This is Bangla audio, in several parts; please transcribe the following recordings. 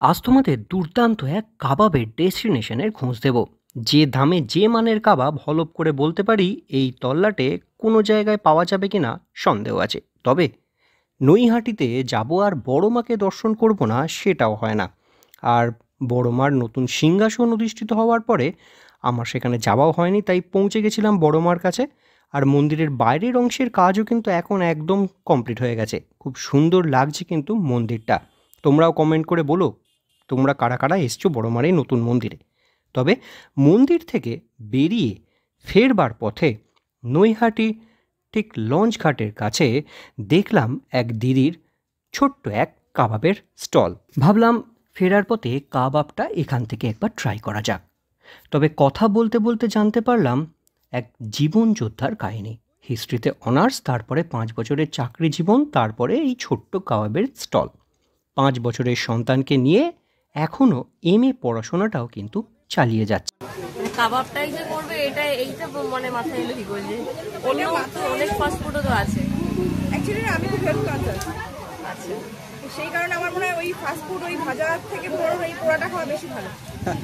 আজ তোমাদের দুর্দান্ত এক কাবাবের ডেস্টিনেশনের খোঁজ দেব। যে দামে যে মানের কাবাব হলপ করে বলতে পারি এই তল্লাটে কোনো জায়গায় পাওয়া যাবে কিনা সন্দেহ আছে। তবে নৈহাটিতে যাব আর বড় মাকে দর্শন করব না সেটাও হয় না। আর বড় মার নতুন সিংহাসন অধিষ্ঠিত হওয়ার পরে আমার সেখানে যাওয়াও হয়নি, তাই পৌঁছে গেছিলাম বড় মার কাছে। আর মন্দিরের বাইরের অংশের কাজও কিন্তু এখন একদম কমপ্লিট হয়ে গেছে, খুব সুন্দর লাগছে কিন্তু মন্দিরটা। তোমরাও কমেন্ট করে বলো তোমরা কারা কারা এসছো বড় মার এই নতুন মন্দিরে। তবে মন্দির থেকে বেরিয়ে ফেরবার পথে নৈহাটি ঠিক লঞ্চ ঘাটের কাছে দেখলাম এক দিদির ছোট্ট এক কাবাবের স্টল। ভাবলাম ফেরার পথে কাবাবটা এখান থেকে একবার ট্রাই করা যাক। তবে কথা বলতে বলতে জানতে পারলাম এক জীবন যোদ্ধার কাহিনী। হিস্ট্রিতে অনার্স, তারপরে 5 বছরের চাকরি জীবন, তারপরে এই ছোট্ট কাবাবের স্টল। 5 বছরের সন্তানকে নিয়ে এখনও এমএ পড়াশোনাটাও কিন্তু চালিয়ে যাচ্ছে। কাবাবটাই যে করবে এইটা মানে মাথায় এলো কি করে? অন্য তো অনেক ফাস্ট ফুডও তো আছে। অ্যাকচুয়ালি আমি খুব হেলথ কনসাস। আচ্ছা, সেই কারণে আমার মনে হয় ওই ফাস্ট ফুড, ওই ভাজা থেকে বড় এই পোড়াটা খাওয়া বেশি ভালো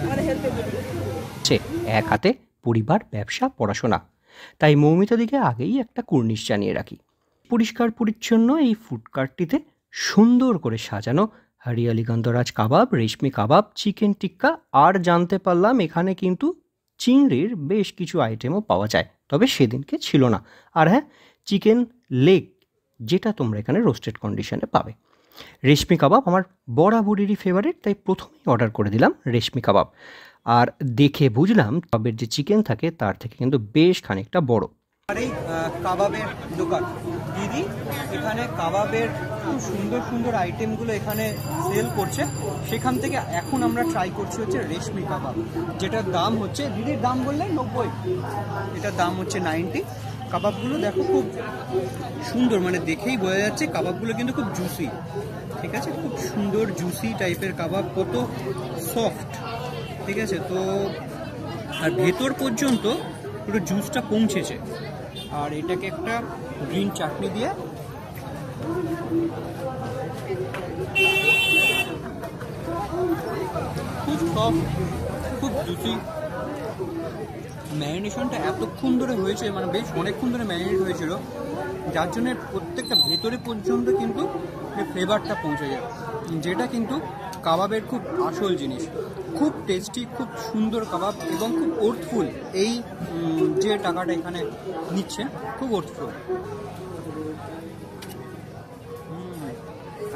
আমাদের হেলথের জন্য। এক হাতে পরিবার, ব্যবসা, পড়াশোনা, তাই মৌমিতাদিকে আগেই একটা কুর্নিশ জানিয়ে রাখি। পরিষ্কার পরিচ্ছন্ন এই ফুড কার্টটিতে সুন্দর করে সাজানো হরিয়ালি গন্ধরাজ কাবাব, রেশমি কাবাব, চিকেন টিক্কা, আর জানতে পারলাম এখানে কিন্তু চিংড়ির বেশ কিছু আইটেমও পাওয়া যায়, তবে সেদিনকে ছিল না। আর হ্যাঁ, চিকেন লেগ, যেটা তোমরা এখানে রোস্টেড কন্ডিশনে পাবে। রেশমি কাবাব আমার বরাবরেরই ফেভারিট, তাই প্রথমেই অর্ডার করে দিলাম রেশমি কাবাব। আর দেখে বুঝলাম কাবাবের যে চিকেন থাকে তার থেকে কিন্তু বেশ খানিকটা বড়। আর এই কাবাবের দোকান দিদি এখানে কাবাবের খুব সুন্দর সুন্দর আইটেমগুলো এখানে সেল করছে। সেখান থেকে এখন আমরা ট্রাই করছি হচ্ছে রেশমি কাবাব, যেটার দাম হচ্ছে, দিদির দাম বললেন 90, এটার দাম হচ্ছে 90। কাবাবগুলো দেখো খুব সুন্দর, মানে দেখেই বোঝা যাচ্ছে কাবাবগুলো কিন্তু খুব জুসি। ঠিক আছে, খুব সুন্দর জুসি টাইপের কাবাব, কত সফট। ঠিক আছে, তো আর ভেতর পর্যন্ত পুরো জুসটা পৌঁছেছে। আর এটাকে একটা গ্রিন চাটনি দিয়ে খুব সফট, খুব জুসি। ম্যারিনেশনটা এতক্ষণ ধরে হয়েছে, মানে বেশ অনেকক্ষণ ধরে ম্যারিনেট হয়েছিল, যার জন্য প্রত্যেকটা ভেতরে পর্যন্ত কিন্তু ফ্লেভারটা পৌঁছে যায়, যেটা কিন্তু কাবাবের খুব আসল জিনিস। খুব টেস্টি, খুব সুন্দর কাবাব এবং খুব অর্থফুল। এই যে টাকাটা এখানে নিচ্ছে খুব অর্থফুল,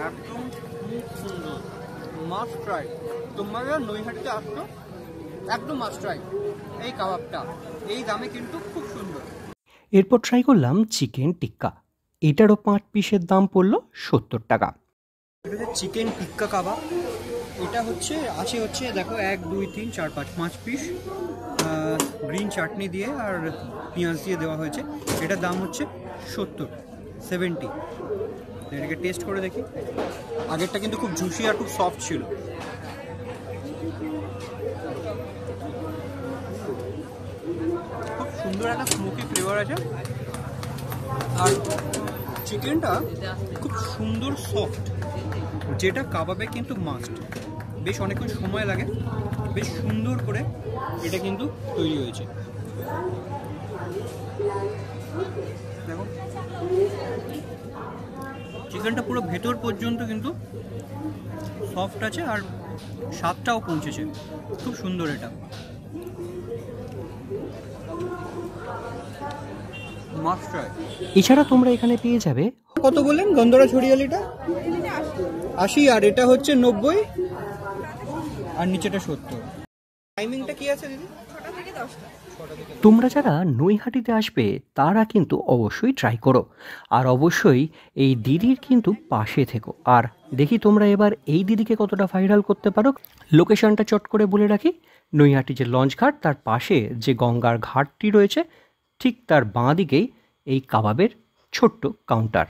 একদম খুব সুন্দর। মাস্ট ট্রাই, তোমরা নৈহাটিতে আসছো একদম মাস্ট ট্রাই এই কাবাবটা। এই দামে কিন্তু খুব সুন্দর। এরপর ট্রাই করলাম চিকেন টিক্কা। এটারও 5 পিসের দাম পড়লো 70 টাকা। এটা চিকেন টিক্কা কাবাব। এটা হচ্ছে দেখো 1 2 3 4 5 পিস গ্রিন চাটনি দিয়ে আর পেঁয়াজ দিয়ে দেওয়া হয়েছে। এটার দাম হচ্ছে 70। এটাকে টেস্ট করে দেখি। আগেরটা কিন্তু খুব জুসি আর খুব সফট ছিল। খুব সুন্দর একটা স্মোকি ফ্লেভার আছে, আর চিকেনটা খুব সুন্দর সফট, যেটা কাবাবে কিন্তু মাস্ট। বেশ অনেকক্ষণ সময় লাগে, বেশ সুন্দর করে এটা কিন্তু তৈরি হয়েছে। দেখো চিকেনটা পুরো ভেতর পর্যন্ত কিন্তু সফট আছে আর স্বাদটাও পৌঁছেছে, খুব সুন্দর এটা। Must try. এছাড়া তোমরা এখানে পেয়ে যাবে, কত বললেন গন্ধরাজ হরিয়ালিটা? 80, আর এটা হচ্ছে 90, আর নিচেটা 70। টাইমিংটা কি আছে দিদি? 6টা থেকে 10টা। তোমরা যারা নৈহাটিতে আসবে তারা কিন্তু অবশ্যই ট্রাই করো। আর অবশ্যই এই দিদির কিন্তু পাশে থেকো। আর দেখি তোমরা এবার এই দিদিকে কতটা ভাইরাল করতে পারো। লোকেশনটা চট করে বলে রাখি, নৈহাটি যে লঞ্চ ঘাট তার পাশে যে গঙ্গার ঘাটটি রয়েছে ঠিক তার বাঁ দিকেই এই কাবাবের ছোট্ট কাউন্টার।